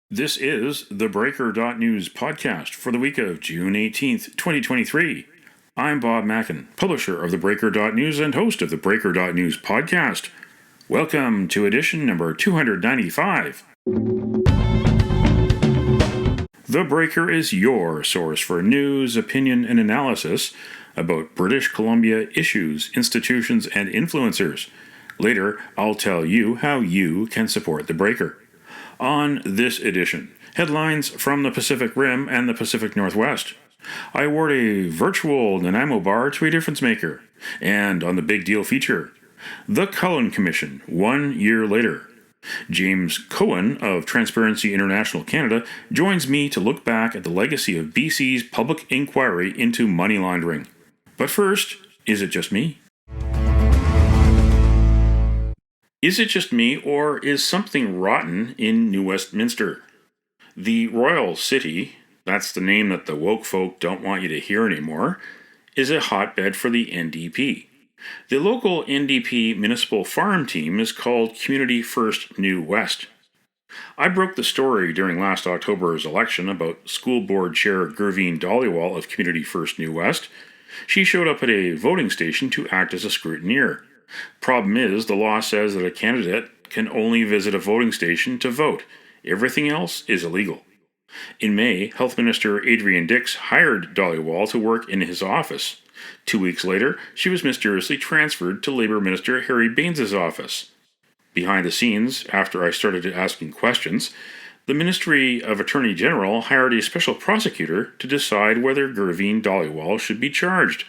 This is the Breaker.news podcast for the week of June 18th, 2023. I'm Bob Mackin, publisher of the Breaker.news and host of the Breaker.news podcast. Welcome to edition number 295. The Breaker is your source for news, opinion, and analysis about British Columbia issues, institutions, and influencers. Later, I'll tell you how you can support the Breaker. On this edition, headlines from the Pacific Rim and the Pacific Northwest. I award a virtual Nanaimo bar to a difference maker. And on the big deal feature, the Cullen Commission, 1 year later. James Cohen of Transparency International Canada joins me to look back at the legacy of BC's public inquiry into money laundering. But first, is it just me? Is it just me, or is something rotten in New Westminster? The Royal City, that's the name that the woke folk don't want you to hear anymore, is a hotbed for the NDP. The local NDP municipal farm team is called Community First New West. I broke the story during last October's election about School Board Chair Gurveen Dhaliwal of Community First New West. She showed up at a voting station to act as a scrutineer. Problem is, the law says that a candidate can only visit a voting station to vote. Everything else is illegal. In May, Health Minister Adrian Dix hired Dhaliwal to work in his office. 2 weeks later, she was mysteriously transferred to Labour Minister Harry Baines's office. Behind the scenes, after I started asking questions, the Ministry of Attorney General hired a special prosecutor to decide whether Gurveen Dhaliwal should be charged.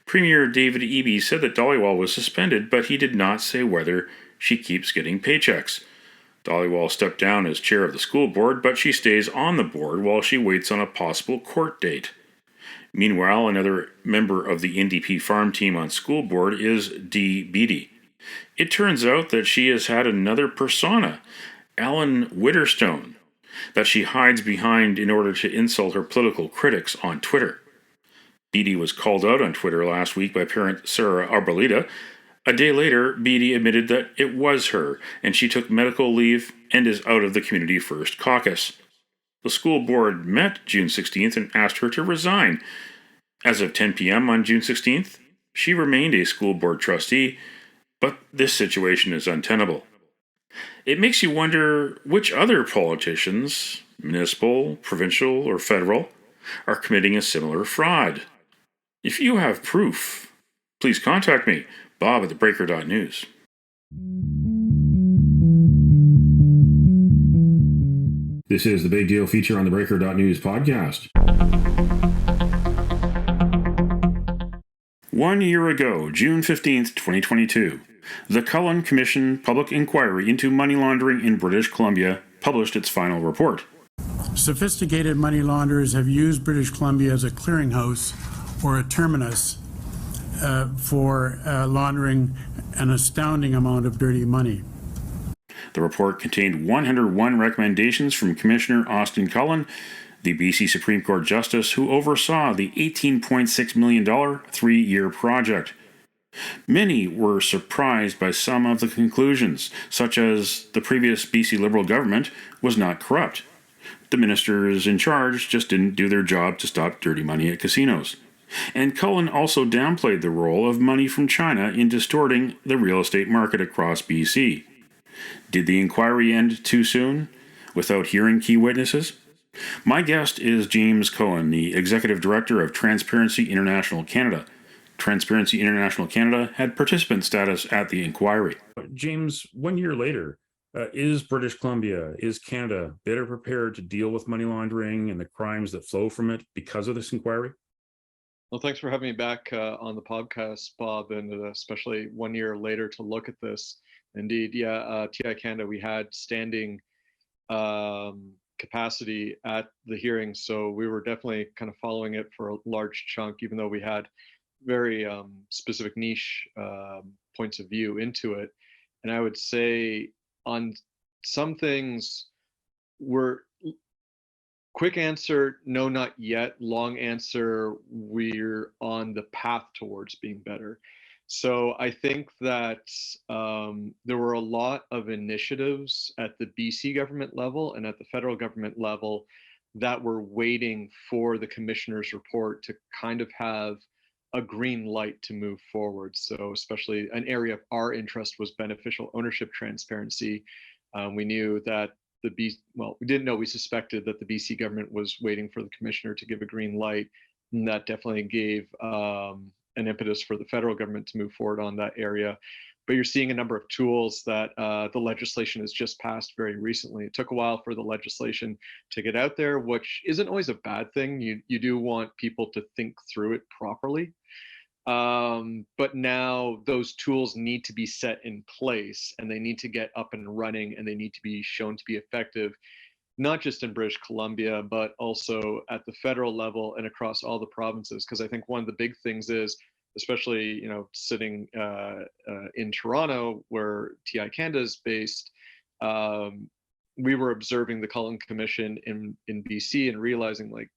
Premier David Eby said that Dhaliwal was suspended, but he did not say whether she keeps getting paychecks. Dhaliwal stepped down as chair of the school board, but she stays on the board while she waits on a possible court date. Meanwhile, another member of the NDP farm team on school board is Dee Beattie. It turns out that she has had another persona, Alan Witherstone, that she hides behind in order to insult her political critics on Twitter. Beattie was called out on Twitter last week by parent Sarah Arboleda. A day later, Beattie admitted that it was her, and she took medical leave and is out of the Community First caucus. The school board met June 16th and asked her to resign. As of 10 p.m. on June 16th, she remained a school board trustee, but this situation is untenable. It makes you wonder which other politicians, municipal, provincial, or federal, are committing a similar fraud. If you have proof, please contact me, Bob at theBreaker.news. This is the Big Deal feature on the Breaker.news podcast. 1 year ago, June 15th, 2022, the Cullen Commission public inquiry into money laundering in British Columbia published its final report. Sophisticated money launderers have used British Columbia as a clearinghouse or a terminus for laundering an astounding amount of dirty money. The report contained 101 recommendations from Commissioner Austin Cullen, the BC Supreme Court Justice who oversaw the $18.6 million three-year project. Many were surprised by some of the conclusions, such as the previous BC Liberal government was not corrupt. The ministers in charge just didn't do their job to stop dirty money at casinos. And Cullen also downplayed the role of money from China in distorting the real estate market across BC. Did the inquiry end too soon, without hearing key witnesses? My guest is James Cohen, the Executive Director of Transparency International Canada. Transparency International Canada had participant status at the inquiry. James, 1 year later, is British Columbia, is Canada better prepared to deal with money laundering and the crimes that flow from it because of this inquiry? Well, thanks for having me back on the podcast, Bob, and especially 1 year later to look at this. Indeed, TI Canada, we had standing capacity at the hearing, so we were definitely kind of following it for a large chunk, even though we had very specific niche points of view into it. And I would say on some things, we're quick answer, no, not yet. Long answer, we're on the path towards being better. So I think that there were a lot of initiatives at the BC government level and at the federal government level that were waiting for the commissioner's report to kind of have a green light to move forward. So especially an area of our interest was beneficial ownership transparency. We knew that we didn't know, we suspected that the BC government was waiting for the commissioner to give a green light. And that definitely gave an impetus for the federal government to move forward on that area. But you're seeing a number of tools that the legislation has just passed very recently. It took a while for the legislation to get out there, which isn't always a bad thing. You do want people to think through it properly. But now those tools need to be set in place, and they need to get up and running, and they need to be shown to be effective, not just in British Columbia, but also at the federal level and across all the provinces. Because I think one of the big things is, especially sitting in Toronto, where TI Canada is based, we were observing the Cullen Commission in BC and realizing, like,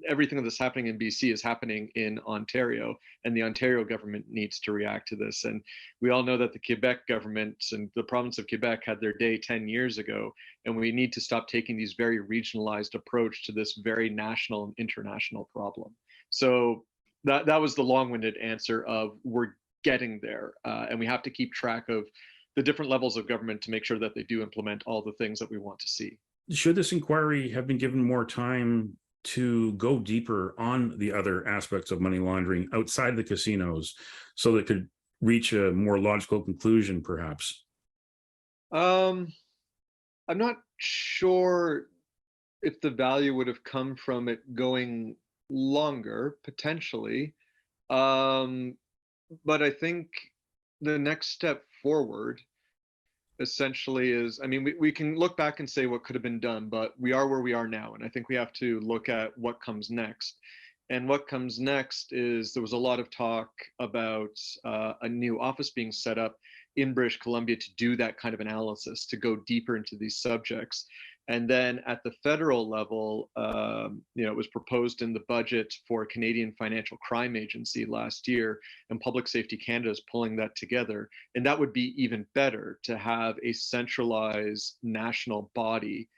everything that's happening in BC is happening in Ontario, and the Ontario government needs to react to this. And we all know that the Quebec government and the province of Quebec had their day 10 years ago, and we need to stop taking these very regionalized approach to this very national and international problem. So that was the long-winded answer of we're getting there, and we have to keep track of the different levels of government to make sure that they do implement all the things that we want to see. Should this inquiry have been given more time to go deeper on the other aspects of money laundering outside the casinos so that it could reach a more logical conclusion, perhaps? I'm not sure if the value would have come from it going longer, potentially. But I think the next step forward essentially is, I mean, we can look back and say what could have been done, but we are where we are now. And I think we have to look at what comes next. And what comes next is there was a lot of talk about a new office being set up in British Columbia to do that kind of analysis, to go deeper into these subjects. And then at the federal level, it was proposed in the budget for a Canadian Financial Crime Agency last year, and Public Safety Canada is pulling that together. And that would be even better, to have a centralized national body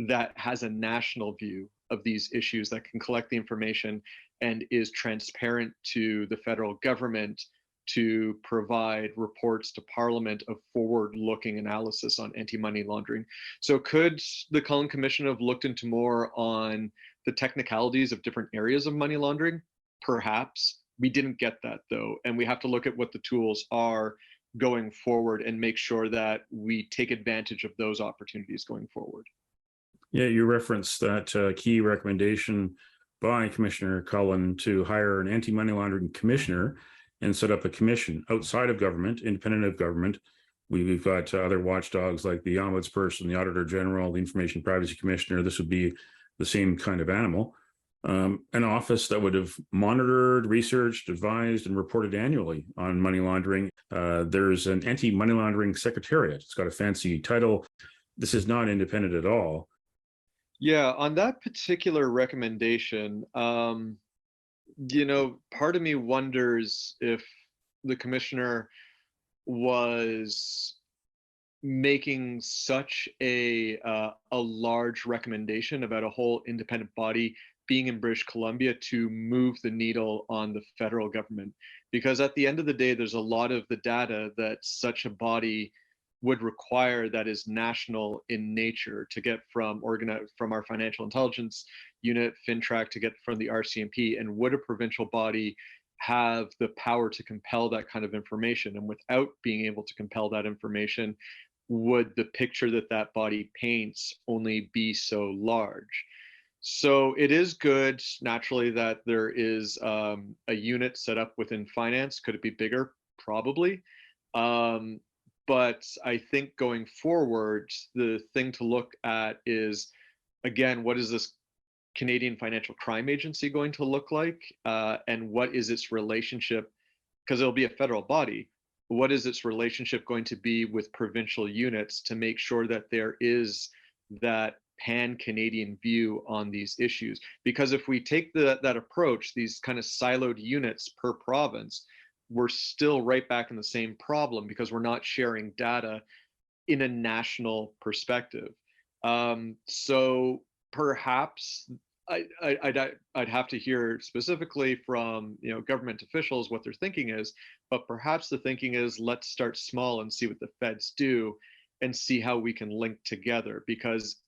that has a national view of these issues, that can collect the information and is transparent to the federal government to provide reports to Parliament of forward-looking analysis on anti-money laundering. So could the Cullen Commission have looked into more on the technicalities of different areas of money laundering? Perhaps. We didn't get that, though, and we have to look at what the tools are going forward and make sure that we take advantage of those opportunities going forward. Yeah, you referenced that key recommendation by Commissioner Cullen to hire an anti-money laundering commissioner and set up a commission outside of government, independent of government. We've got other watchdogs like the Ombudsperson, the Auditor General, the Information Privacy Commissioner. This would be the same kind of animal. An office that would have monitored, researched, advised, and reported annually on money laundering. There's an anti-money laundering secretariat. It's got a fancy title. This is not independent at all. Yeah, on that particular recommendation, part of me wonders if the commissioner was making such a large recommendation about a whole independent body being in British Columbia to move the needle on the federal government. Because at the end of the day, there's a lot of the data that such a body would require that is national in nature to get from our financial intelligence unit, FinTrack, to get from the RCMP. And would a provincial body have the power to compel that kind of information? And without being able to compel that information, would the picture that that body paints only be so large? So it is good, naturally, that there is a unit set up within finance. Could it be bigger? Probably. But I think going forward, the thing to look at is, again, what is this Canadian Financial Crime Agency going to look like? And what is its relationship, because it'll be a federal body, what is its relationship going to be with provincial units to make sure that there is that pan-Canadian view on these issues? Because if we take that approach, these kind of siloed units per province, we're still right back in the same problem because we're not sharing data in a national perspective. So perhaps I'd have to hear specifically from government officials what their thinking is, but perhaps the thinking is let's start small and see what the feds do and see how we can link together, because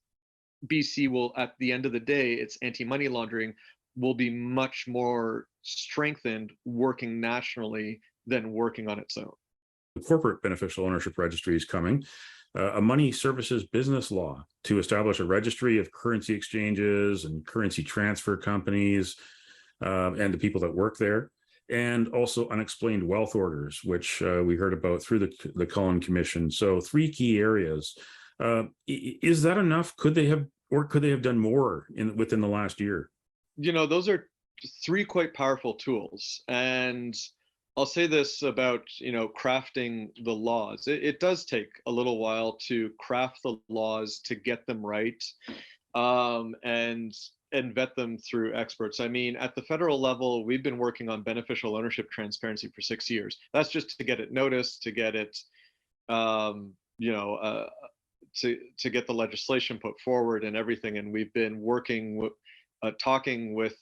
BC will, at the end of the day, its anti-money laundering will be much more strengthened working nationally than working on its own. The corporate beneficial ownership registry is coming. A money services business law to establish a registry of currency exchanges and currency transfer companies and the people that work there, and also unexplained wealth orders, which we heard about through the Cullen Commission. So 3 key areas. Is that enough? Could they have done more within the last year? Those are 3 quite powerful tools, and I'll say this about crafting the laws. It does take a little while to craft the laws, to get them right, and vet them through experts. I mean, at the federal level, we've been working on beneficial ownership transparency for 6 years. That's just to get it noticed, to get it, to get the legislation put forward and everything. And we've been working, talking with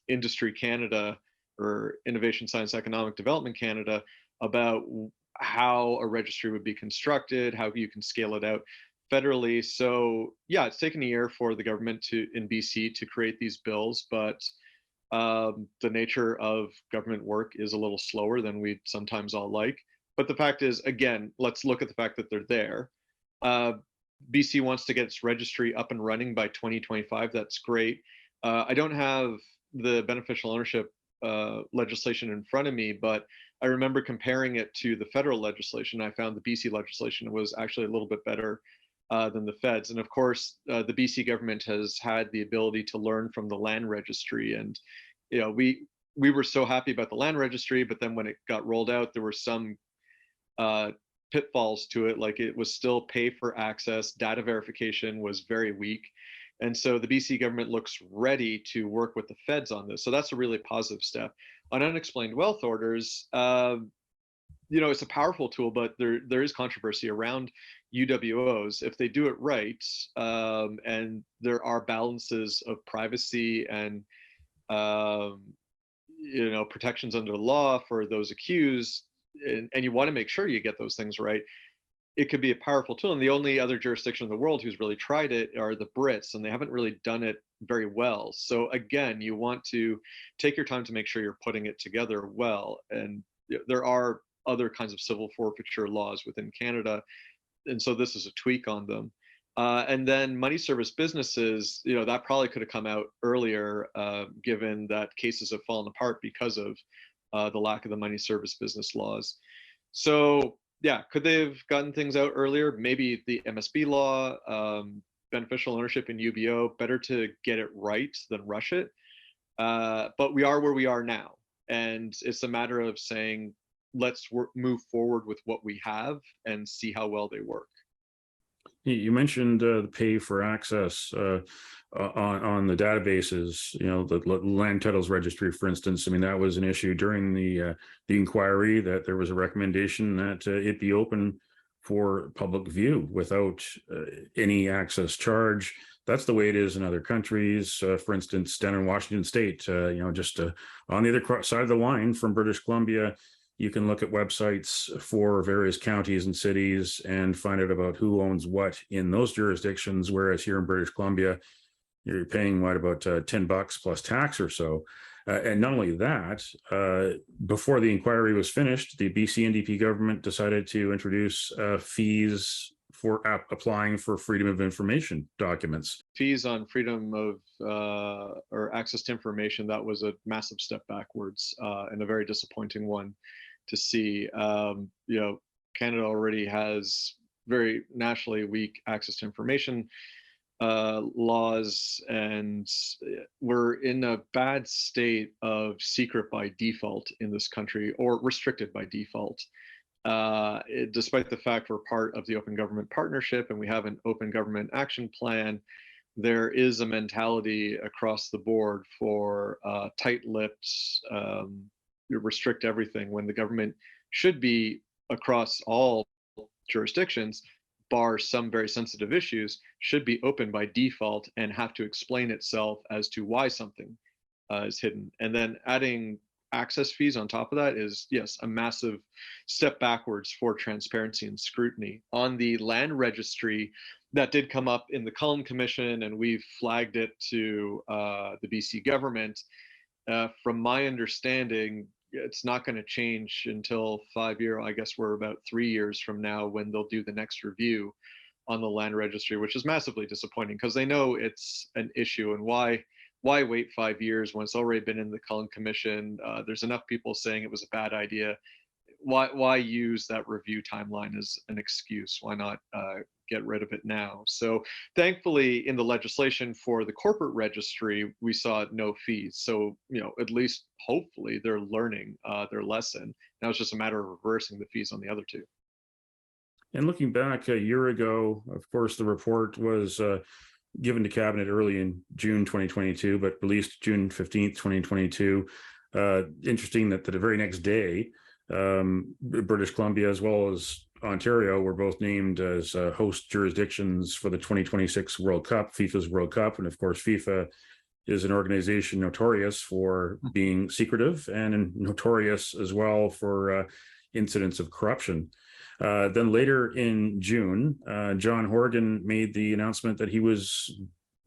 Industry Canada, or Innovation Science Economic Development Canada, about how a registry would be constructed, how you can scale it out federally. So yeah, it's taken a year for the government in BC to create these bills, but the nature of government work is a little slower than we'd sometimes all like. But the fact is, again, let's look at the fact that they're there. BC wants to get its registry up and running by 2025. That's great. I don't have the beneficial ownership legislation in front of me, but I remember comparing it to the federal legislation. I found the BC legislation was actually a little bit better than the feds. And of course, the BC government has had the ability to learn from the land registry. And we were so happy about the land registry, but then when it got rolled out, there were some pitfalls to it. Like, it was still pay for access, data verification was very weak. And so the BC government looks ready to work with the feds on this. So that's a really positive step. On unexplained wealth orders, it's a powerful tool, but there is controversy around UWOs. If they do it right, and there are balances of privacy and protections under the law for those accused, and you want to make sure you get those things right, it could be a powerful tool. And the only other jurisdiction in the world who's really tried it are the Brits, and they haven't really done it very well. So again, you want to take your time to make sure you're putting it together well. And there are other kinds of civil forfeiture laws within Canada, and so this is a tweak on them. And then money service businesses, that probably could have come out earlier, given that cases have fallen apart because of the lack of the money service business laws. So yeah, could they have gotten things out earlier? Maybe the MSB law, beneficial ownership in UBO, better to get it right than rush it. But we are where we are now. And it's a matter of saying, let's move forward with what we have and see how well they work. You mentioned the pay for access on the databases, the land titles registry, for instance. I mean, that was an issue during the inquiry, that there was a recommendation that it be open for public view without any access charge. That's the way it is in other countries. For instance, down in Washington State, just on the other side of the line from British Columbia, you can look at websites for various counties and cities and find out about who owns what in those jurisdictions. Whereas here in British Columbia, you're paying about $10 plus tax or so. And not only that, before the inquiry was finished, the BC NDP government decided to introduce fees for applying for freedom of information documents. Fees on freedom of or access to information, that was a massive step backwards, and a very disappointing one to see. Canada already has very nationally weak access to information laws, and we're in a bad state of secret by default in this country, or restricted by default. Despite the fact we're part of the Open Government Partnership and we have an Open Government Action Plan, there is a mentality across the board for tight-lipped restrict everything when the government should be across all jurisdictions, bar some very sensitive issues, should be open by default and have to explain itself as to why something is hidden. And then adding access fees on top of that is, yes, a massive step backwards for transparency and scrutiny. On the land registry, that did come up in the Cullen Commission, and we've flagged it to the BC government. From my understanding, it's not going to change until 5 years. I guess we're about 3 years from now when they'll do the next review on the land registry, which is massively disappointing because they know it's an issue. And why wait 5 years when it's already been in the Cullen Commission? There's enough people saying it was a bad idea. Why use that review timeline as an excuse? Why not get rid of it now? So thankfully, in the legislation for the corporate registry, we saw no fees. So at least hopefully they're learning their lesson. Now it's just a matter of reversing the fees on the other two. And looking back a year ago, of course, the report was given to Cabinet early in June 2022, but released June 15th, 2022. Interesting that the very next day, British Columbia as well as Ontario were both named as host jurisdictions for the 2026 World Cup, FIFA's World Cup. And of course, FIFA is an organization notorious for being secretive and notorious as well for incidents of corruption. Then later in June, John Horgan made the announcement that he was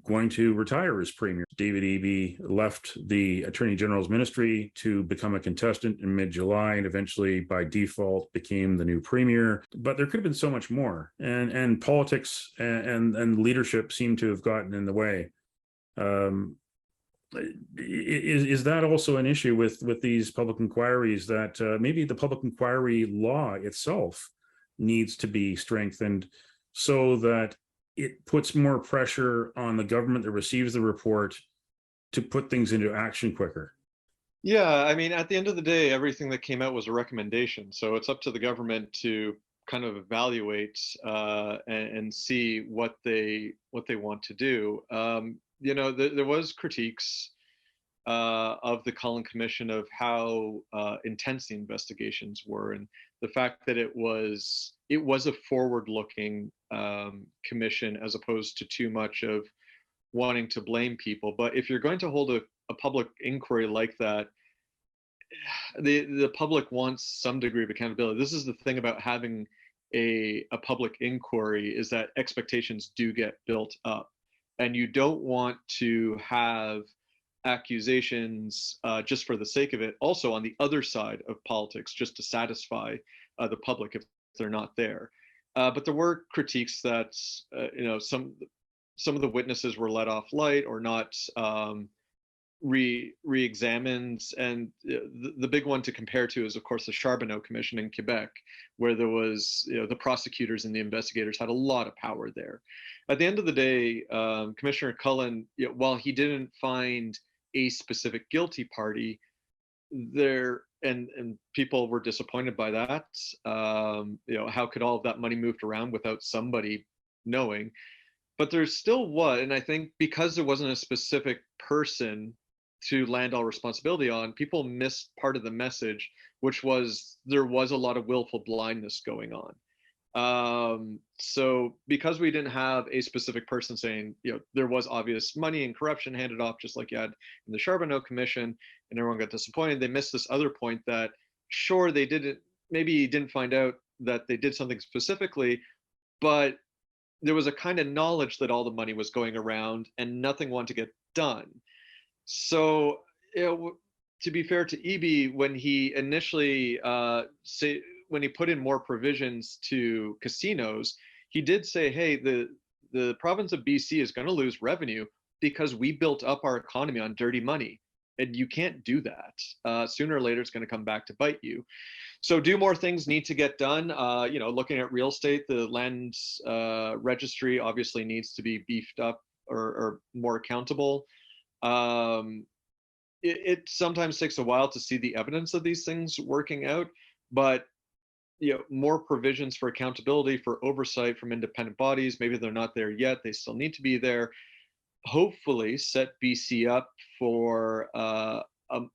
going to retire as premier. David Eby left the Attorney General's ministry to become a contestant in mid-July and eventually by default became the new premier. But there could have been so much more, and politics and leadership seem to have gotten in the way. Is that also an issue with these public inquiries, that maybe the public inquiry law itself needs to be strengthened so that it puts more pressure on the government that receives the report to put things into action quicker? Yeah, I mean, at the end of the day, everything that came out was a recommendation. So it's up to the government to kind of evaluate and see what they want to do. There was critiques of the Cullen Commission of how intense the investigations were, and the fact that it was a forward-looking commission as opposed to too much of wanting to blame people. But if you're going to hold a public inquiry like that, the public wants some degree of accountability. This is the thing about having a public inquiry, is that expectations do get built up, and you don't want to have accusations just for the sake of it, also on the other side of politics, just to satisfy the public if they're not there. But there were critiques that some of the witnesses were let off light or not re-examined, and the big one to compare to is, of course, the Charbonneau Commission in Quebec, where there was the prosecutors and the investigators had a lot of power there. At the end of the day, Commissioner Cullen, while he didn't find a specific guilty party there, and people were disappointed by that. How could all of that money moved around without somebody knowing? But there's still what, and I think because there wasn't a specific person to land all responsibility on, people missed part of the message, which was there was a lot of willful blindness going on. So because we didn't have a specific person saying, there was obvious money and corruption handed off, just like you had in the Charbonneau Commission, and everyone got disappointed, they missed this other point that, sure, they didn't find out that they did something specifically, but there was a kind of knowledge that all the money was going around and nothing wanted to get done. So, to be fair to Eby, when he initially when he put in more provisions to casinos, he did say, hey, the province of BC is going to lose revenue because we built up our economy on dirty money. And you can't do that. Sooner or later, it's going to come back to bite you. So more things need to get done. Looking at real estate, the land registry obviously needs to be beefed up or more accountable. It sometimes takes a while to see the evidence of these things working out, but more provisions for accountability, for oversight from independent bodies. Maybe they're not there yet. They still need to be there. Hopefully set BC up for an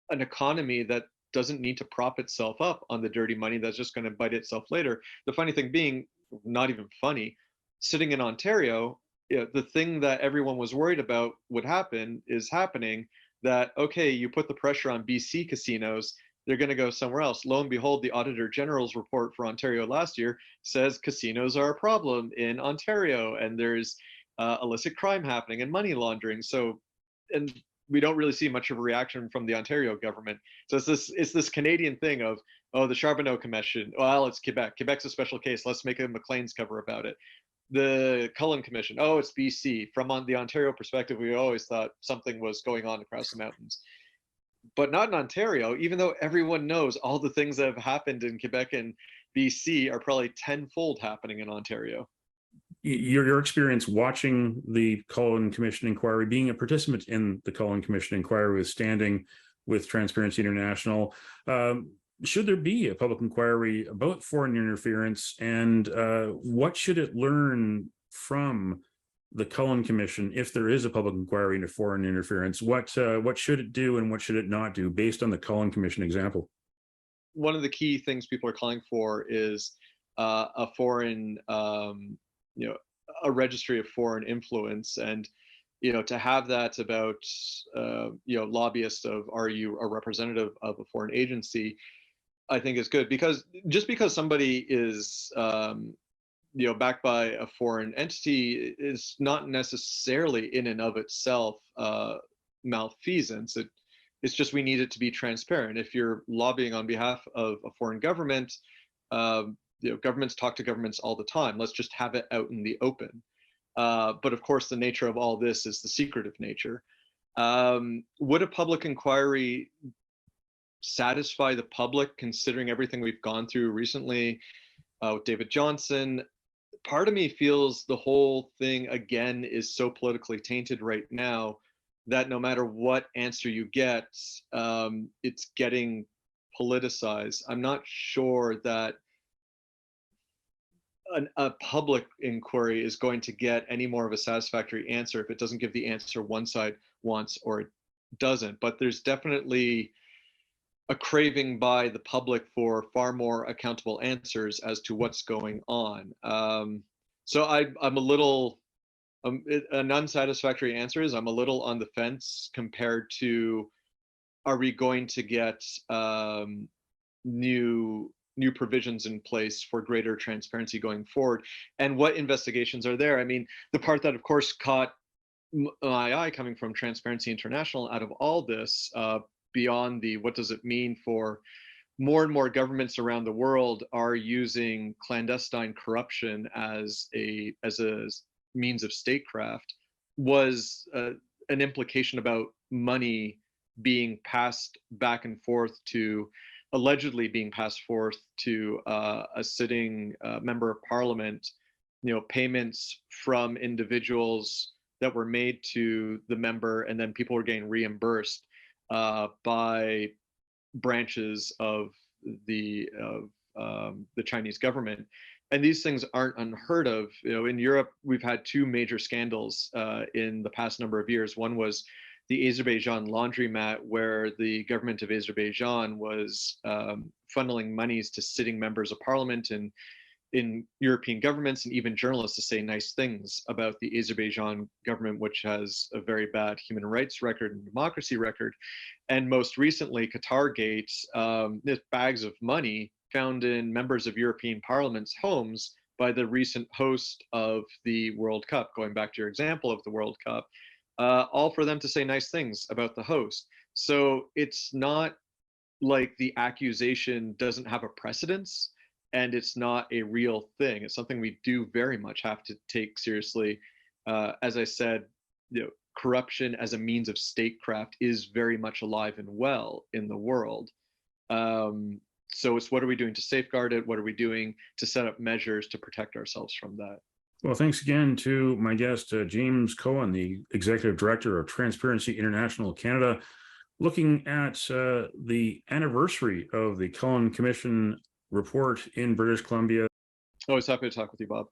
economy that doesn't need to prop itself up on the dirty money that's just going to bite itself later. The funny thing being, not even funny, sitting in Ontario, the thing that everyone was worried about would happen is happening, that, okay, you put the pressure on BC casinos, they're going to go somewhere else. Lo and behold, the Auditor General's report for Ontario last year says casinos are a problem in Ontario, and there's illicit crime happening and money laundering. So, and we don't really see much of a reaction from the Ontario government. So it's this Canadian thing of, oh, the Charbonneau Commission, well, it's Quebec. Quebec's a special case. Let's make a Maclean's cover about it. The Cullen Commission, oh, it's BC. From the Ontario perspective, we always thought something was going on across the mountains. But not in Ontario, even though everyone knows all the things that have happened in Quebec and BC are probably tenfold happening in Ontario. Your experience watching the Cullen Commission inquiry, being a participant in the Cullen Commission inquiry with standing with Transparency International, should there be a public inquiry about foreign interference, and what should it learn from the Cullen Commission if there is a public inquiry into foreign interference? What should it do and what should it not do based on the Cullen Commission example? One of the key things people are calling for is a foreign, a registry of foreign influence, and to have that about lobbyists of, are you a representative of a foreign agency, I think is good, because just because somebody is backed by a foreign entity is not necessarily in and of itself malfeasance. It's just, we need it to be transparent. If you're lobbying on behalf of a foreign government, governments talk to governments all the time. Let's just have it out in the open. But of course, the nature of all this is the secretive nature. Would a public inquiry satisfy the public, considering everything we've gone through recently with David Johnson? Part of me feels the whole thing, again, is so politically tainted right now that no matter what answer you get, it's getting politicized. I'm not sure that a public inquiry is going to get any more of a satisfactory answer if it doesn't give the answer one side wants or it doesn't. But there's definitely a craving by the public for far more accountable answers as to what's going on. So I'm a little, an unsatisfactory answer is, I'm a little on the fence compared to, are we going to get new provisions in place for greater transparency going forward, and what investigations are there? I mean, the part that of course caught my eye coming from Transparency International out of all this, beyond the what does it mean for more and more governments around the world are using clandestine corruption as a means of statecraft, was an implication about money being passed back and forth to, allegedly being passed forth to a sitting member of parliament, payments from individuals that were made to the member, and then people were getting reimbursed by branches of the Chinese government. And these things aren't unheard of. In Europe, we've had two major scandals in the past number of years. One was the Azerbaijan laundromat, where the government of Azerbaijan was funneling monies to sitting members of parliament and in European governments, and even journalists, to say nice things about the Azerbaijan government, which has a very bad human rights record and democracy record. And most recently, Qatargate, bags of money found in members of European parliaments' homes by the recent host of the World Cup, going back to your example of the World Cup, all for them to say nice things about the host. So it's not like the accusation doesn't have a precedence, and it's not a real thing. It's something we do very much have to take seriously. As I said, corruption as a means of statecraft is very much alive and well in the world. So it's, what are we doing to safeguard it? What are we doing to set up measures to protect ourselves from that? Well, thanks again to my guest, James Cohen, the Executive Director of Transparency International Canada, looking at the anniversary of the Cullen Commission report in British Columbia. Always happy to talk with you, Bob.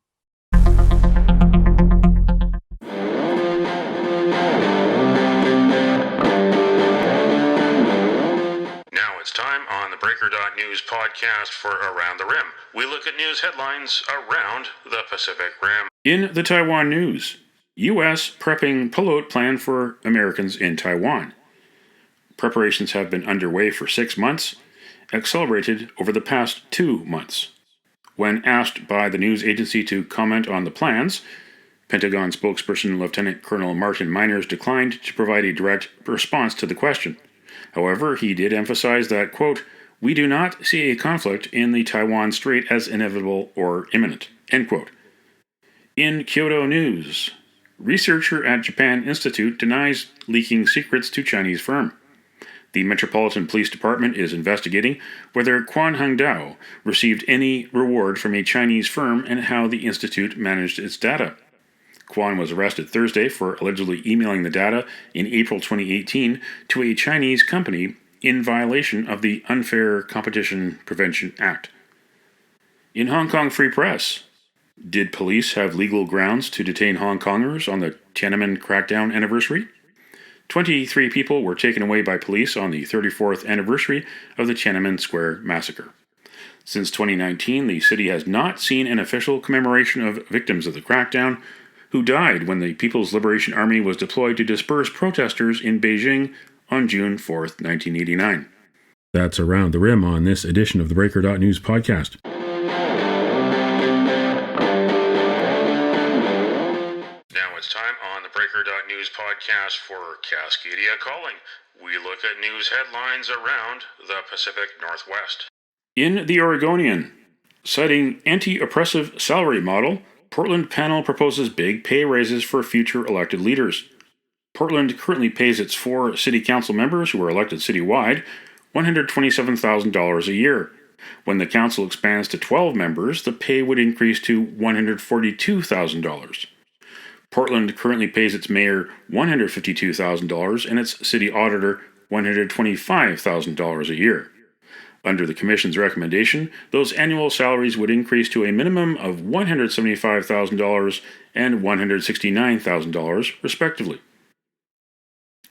Now it's time theBreaker.news podcast for Around the Rim. We look at news headlines around the Pacific Rim. In the Taiwan news, U.S. prepping pullout plan for Americans in Taiwan. Preparations have been underway for 6 months, accelerated over the past 2 months. When asked by the news agency to comment on the plans, Pentagon spokesperson Lieutenant Colonel Martin Miners declined to provide a direct response to the question. However, he did emphasize that, quote, "We do not see a conflict in the Taiwan Strait as inevitable or imminent," end quote. In Kyoto news, researcher at Japan Institute denies leaking secrets to Chinese firm. The Metropolitan Police Department is investigating whether Quan Hangdao received any reward from a Chinese firm and how the institute managed its data. Quan was arrested Thursday for allegedly emailing the data in April 2018 to a Chinese company in violation of the Unfair Competition Prevention Act. In Hong Kong Free Press, did police have legal grounds to detain Hong Kongers on the Tiananmen crackdown anniversary? 23 people were taken away by police on the 34th anniversary of the Tiananmen Square massacre. Since 2019, the city has not seen an official commemoration of victims of the crackdown, who died when the People's Liberation Army was deployed to disperse protesters in Beijing on June 4th, 1989. That's Around the Rim on this edition of the Breaker.news podcast. Now it's time on the Breaker.news podcast for Cascadia Calling. We look at news headlines around the Pacific Northwest. In the Oregonian, citing anti-oppressive salary model, Portland panel proposes big pay raises for future elected leaders. Portland currently pays its 4 city council members who are elected citywide $127,000 a year. When the council expands to 12 members, the pay would increase to $142,000. Portland currently pays its mayor $152,000 and its city auditor $125,000 a year. Under the Commission's recommendation, those annual salaries would increase to a minimum of $175,000 and $169,000, respectively.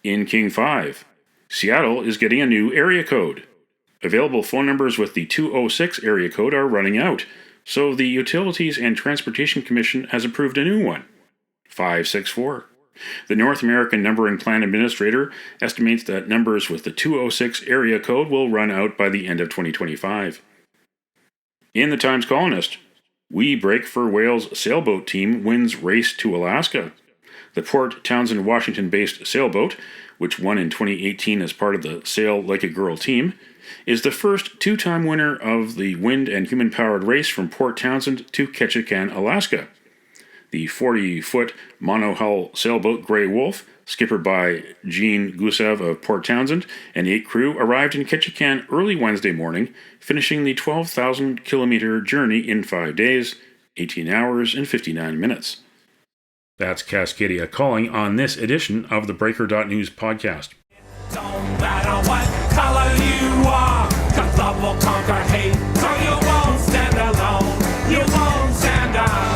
In King 5, Seattle is getting a new area code. Available phone numbers with the 206 area code are running out, so the Utilities and Transportation Commission has approved a new one, 564. The North American Numbering Plan Administrator estimates that numbers with the 206 area code will run out by the end of 2025. In the Times Colonist, We Break for Whales sailboat team wins race to Alaska. The Port Townsend, Washington-based sailboat, which won in 2018 as part of the Sail Like a Girl team, is the first 2-time winner of the wind and human-powered race from Port Townsend to Ketchikan, Alaska. The 40-foot monohull sailboat Grey Wolf, skippered by Gene Gusev of Port Townsend, and 8 crew arrived in Ketchikan early Wednesday morning, finishing the 12,000-kilometer journey in 5 days, 18 hours, and 59 minutes. That's Cascadia Calling on this edition of the Breaker.news podcast. Don't matter what color you are, 'cause love will conquer hate, so you won't stand alone, you won't stand alone.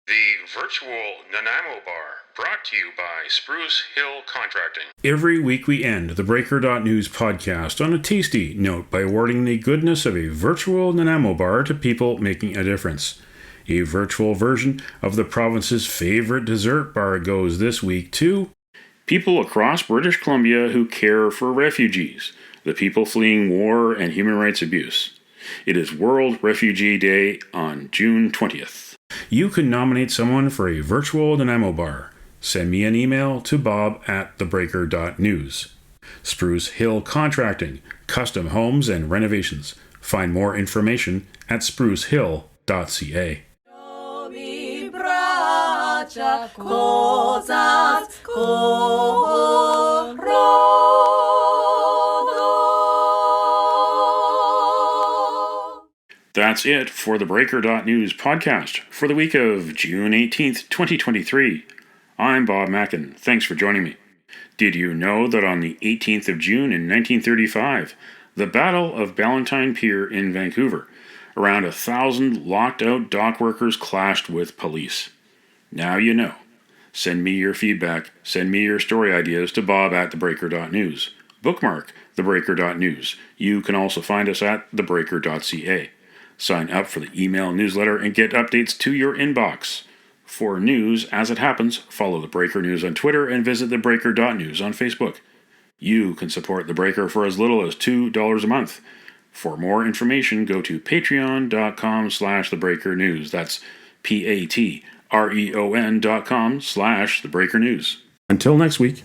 The virtual Nanaimo Bar, brought to you by Spruce Hill Contracting. Every week we end the Breaker.news podcast on a tasty note by awarding the goodness of a virtual Nanaimo Bar to people making a difference. A virtual version of the province's favorite dessert bar goes this week to people across British Columbia who care for refugees, the people fleeing war and human rights abuse. It is World Refugee Day on June 20th. You can nominate someone for a virtual Nanaimo Bar. Send me an email to bob@theBreaker.news. Spruce Hill Contracting, custom homes and renovations. Find more information at sprucehill.ca. That's it for the Breaker.news podcast for the week of June 18th, 2023. I'm Bob Mackin. Thanks for joining me. Did you know that on the 18th of June in 1935, the Battle of Ballantine Pier in Vancouver, around 1,000 locked-out dock workers clashed with police? Now you know. Send me your feedback. Send me your story ideas to bob@theBreaker.news. Bookmark theBreaker.news. You can also find us at theBreaker.ca. Sign up for the email newsletter and get updates to your inbox. For news as it happens, follow The Breaker News on Twitter and visit theBreaker.news on Facebook. You can support The Breaker for as little as $2 a month. For more information, go to patreon.com/thebreakernews. That's patreon.com/thebreakernews. Until next week.